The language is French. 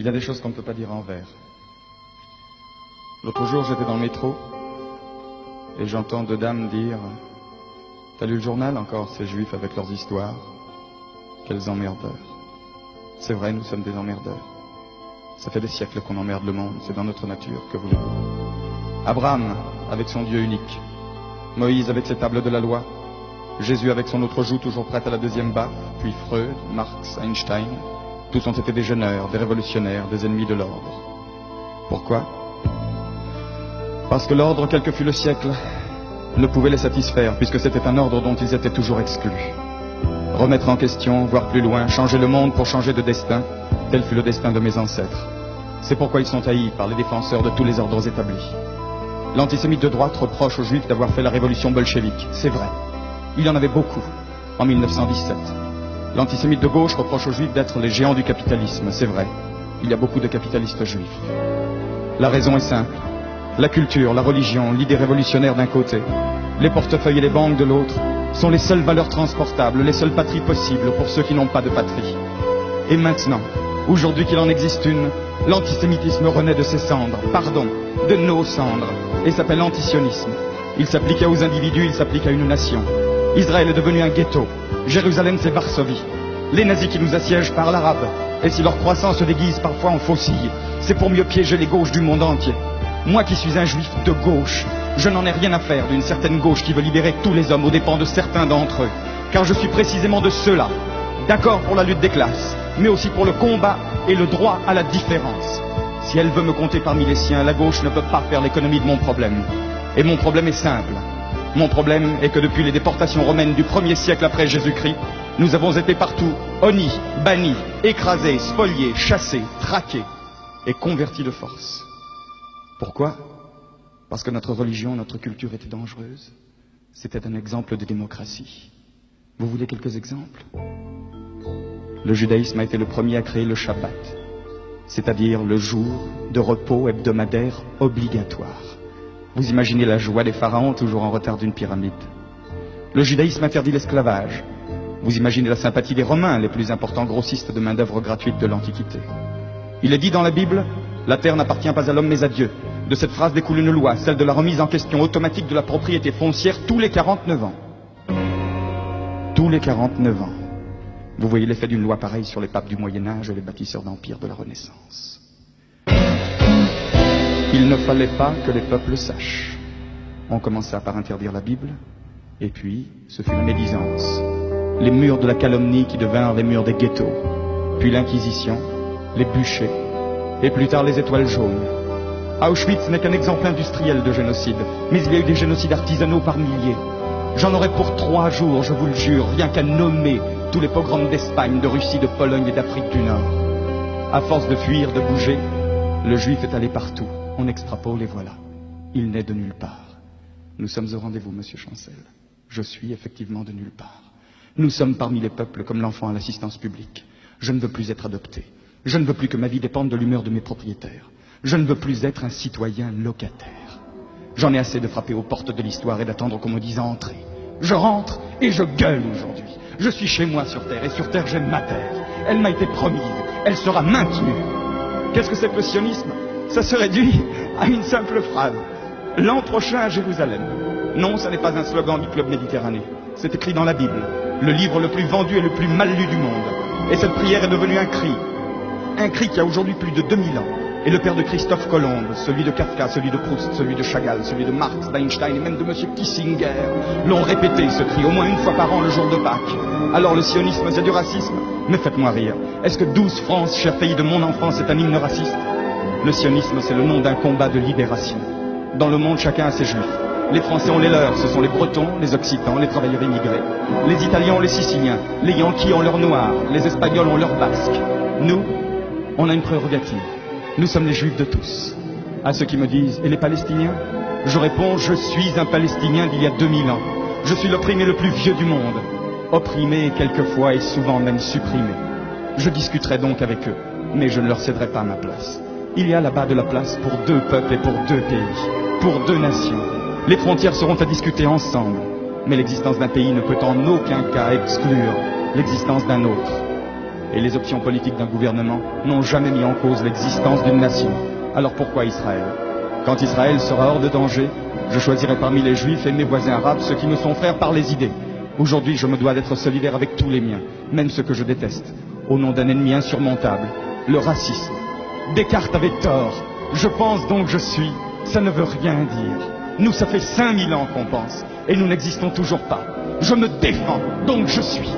Il y a des choses qu'on ne peut pas dire en vers. L'autre jour, j'étais dans le métro et j'entends deux dames dire « T'as lu le journal encore, ces juifs avec leurs histoires? Quels emmerdeurs. » C'est vrai, nous sommes des emmerdeurs. Ça fait des siècles qu'on emmerde le monde, c'est dans notre nature, que voulez-vous. Abraham avec son Dieu unique, Moïse avec ses tables de la loi, Jésus avec son autre joue toujours prête à la deuxième baffe, puis Freud, Marx, Einstein, tous ont été des jeûneurs, des révolutionnaires, des ennemis de l'ordre. Pourquoi? Parce que l'ordre, quel que fût le siècle, ne pouvait les satisfaire, puisque c'était un ordre dont ils étaient toujours exclus. Remettre en question, voir plus loin, changer le monde pour changer de destin, tel fut le destin de mes ancêtres. C'est pourquoi ils sont haïs par les défenseurs de tous les ordres établis. L'antisémite de droite reproche aux Juifs d'avoir fait la révolution bolchevique. C'est vrai. Il y en avait beaucoup, en 1917. L'antisémite de gauche reproche aux Juifs d'être les géants du capitalisme. C'est vrai. Il y a beaucoup de capitalistes juifs. La raison est simple. La culture, la religion, l'idée révolutionnaire d'un côté, les portefeuilles et les banques de l'autre, sont les seules valeurs transportables, les seules patries possibles pour ceux qui n'ont pas de patrie. Et maintenant, aujourd'hui qu'il en existe une, l'antisémitisme renaît de ses cendres, pardon, de nos cendres, et s'appelle antisionisme. Il s'applique aux individus, il s'applique à une nation. Israël est devenu un ghetto, Jérusalem c'est Varsovie. Les nazis qui nous assiègent parlent arabe, et si leur croissance se déguise parfois en faucille, c'est pour mieux piéger les gauches du monde entier. Moi qui suis un juif de gauche, je n'en ai rien à faire d'une certaine gauche qui veut libérer tous les hommes aux dépens de certains d'entre eux, car je suis précisément de ceux-là, d'accord pour la lutte des classes, mais aussi pour le combat et le droit à la différence. Si elle veut me compter parmi les siens, la gauche ne peut pas faire l'économie de mon problème. Et mon problème est simple. Mon problème est que depuis les déportations romaines du 1er siècle après Jésus-Christ, nous avons été partout honnis, bannis, écrasés, spoliés, chassés, traqués et convertis de force. Pourquoi? Parce que notre religion, notre culture était dangereuse. C'était un exemple de démocratie. Vous voulez quelques exemples? Le judaïsme a été le premier à créer le Shabbat, c'est-à-dire le jour de repos hebdomadaire obligatoire. Vous imaginez la joie des pharaons toujours en retard d'une pyramide. Le judaïsme interdit l'esclavage. Vous imaginez la sympathie des Romains, les plus importants grossistes de main-d'œuvre gratuite de l'Antiquité. Il est dit dans la Bible, la terre n'appartient pas à l'homme mais à Dieu. De cette phrase découle une loi, celle de la remise en question automatique de la propriété foncière tous les 49 ans. Tous les 49 ans. Vous voyez l'effet d'une loi pareille sur les papes du Moyen-Âge et les bâtisseurs d'empire de la Renaissance. Il ne fallait pas que les peuples sachent. On commença par interdire la Bible, et puis ce fut la médisance, les murs de la calomnie qui devinrent les murs des ghettos, puis l'Inquisition, les bûchers, et plus tard les étoiles jaunes. Auschwitz n'est qu'un exemple industriel de génocide, mais il y a eu des génocides artisanaux par milliers. J'en aurais pour 3 jours, je vous le jure, rien qu'à nommer tous les pogroms d'Espagne, de Russie, de Pologne et d'Afrique du Nord. À force de fuir, de bouger, le juif est allé partout. On extrapole et voilà. Il n'est de nulle part. Nous sommes au rendez-vous, monsieur Chancel. Je suis effectivement de nulle part. Nous sommes parmi les peuples comme l'enfant à l'assistance publique. Je ne veux plus être adopté. Je ne veux plus que ma vie dépende de l'humeur de mes propriétaires. Je ne veux plus être un citoyen locataire. J'en ai assez de frapper aux portes de l'histoire et d'attendre qu'on me dise entrer. Je rentre et je gueule aujourd'hui. Je suis chez moi sur Terre et sur Terre j'aime ma terre. Elle m'a été promise. Elle sera maintenue. Qu'est-ce que c'est que le sionisme? Ça se réduit à une simple phrase. L'an prochain à Jérusalem. Non, ça n'est pas un slogan du Club Méditerranée. C'est écrit dans la Bible, le livre le plus vendu et le plus mal lu du monde. Et cette prière est devenue un cri. Un cri qui a aujourd'hui plus de 2000 ans. Et le père de Christophe Colomb, celui de Kafka, celui de Proust, celui de Chagall, celui de Marx, d'Einstein et même de M. Kissinger l'ont répété ce cri au moins une fois par an le jour de Pâques. Alors le sionisme c'est du racisme? Mais faites-moi rire. Est-ce que 12 France, cher pays de mon enfance, est un hymne raciste? Le sionisme c'est le nom d'un combat de libération. Dans le monde chacun a ses juifs. Les Français ont les leurs, ce sont les Bretons, les Occitans, les travailleurs immigrés. Les Italiens ont les Siciliens, les Yankees ont leurs Noirs, les Espagnols ont leurs Basques. Nous, on a une prérogative. Nous sommes les Juifs de tous. À ceux qui me disent, et les Palestiniens? Je réponds, je suis un Palestinien d'il y a 2000 ans. Je suis l'opprimé le plus vieux du monde. Opprimé quelquefois et souvent même supprimé. Je discuterai donc avec eux, mais je ne leur céderai pas ma place. Il y a là-bas de la place pour 2 peuples et pour 2 pays, pour 2 nations. Les frontières seront à discuter ensemble, mais l'existence d'un pays ne peut en aucun cas exclure l'existence d'un autre. et les options politiques d'un gouvernement n'ont jamais mis en cause l'existence d'une nation. Alors pourquoi Israël? Quand Israël sera hors de danger, je choisirai parmi les Juifs et mes voisins arabes ceux qui me sont frères par les idées. Aujourd'hui, je me dois d'être solidaire avec tous les miens, même ceux que je déteste, au nom d'un ennemi insurmontable, le racisme. Descartes avait tort. Je pense donc je suis. Ça ne veut rien dire. Nous, ça fait 5000 ans qu'on pense, et nous n'existons toujours pas. Je me défends, donc je suis.